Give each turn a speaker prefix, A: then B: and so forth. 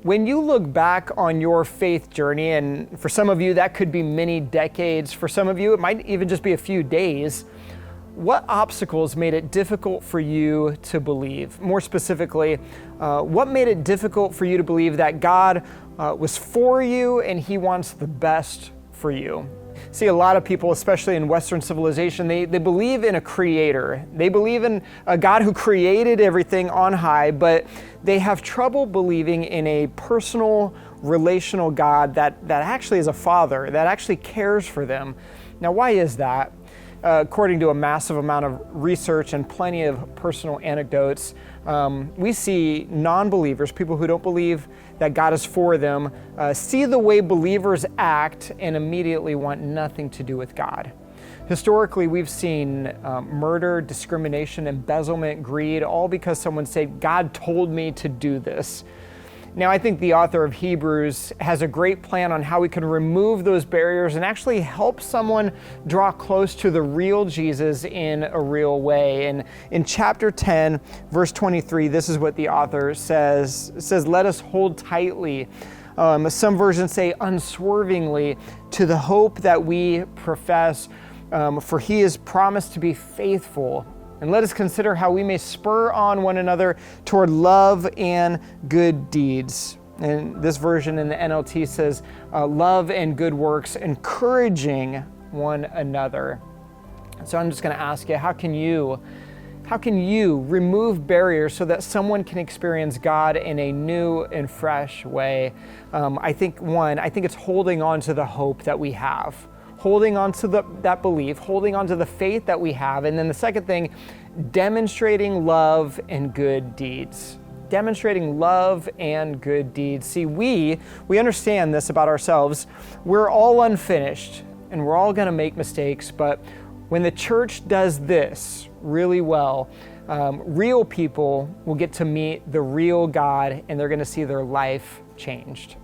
A: When you look back on your faith journey, and for some of you that could be many decades, for some of you it might even just be a few days, what obstacles made it difficult for you to believe? More specifically, what made it difficult for you to believe that God was for you and He wants the best for you? See, a lot of people, especially in Western civilization, they believe in a creator. They believe in a God who created everything on high, but they have trouble believing in a personal, relational God that actually is a father, that actually cares for them. Now, why is that? According to a massive amount of research and plenty of personal anecdotes, we see non-believers, people who don't believe that God is for them, see the way believers act and immediately want nothing to do with God. Historically, we've seen murder, discrimination, embezzlement, greed, all because someone said, God told me to do this. Now, I think the author of Hebrews has a great plan on how we can remove those barriers and actually help someone draw close to the real Jesus in a real way. And in chapter 10, verse 23, this is what the author says. It says, let us hold tightly, some versions say unswervingly, to the hope that we profess, for He is promised to be faithful. And let us consider how we may spur on one another toward love and good deeds. And this version in the NLT says, love and good works, encouraging one another. So I'm just going to ask you, how can you remove barriers so that someone can experience God in a new and fresh way? I think it's holding on to the hope that we have. Holding on to that belief, holding on to the faith that we have. And then the second thing, demonstrating love and good deeds. Demonstrating love and good deeds. See, we understand this about ourselves. We're all unfinished and we're all going to make mistakes, but when the church does this really well, real people will get to meet the real God and they're going to see their life changed.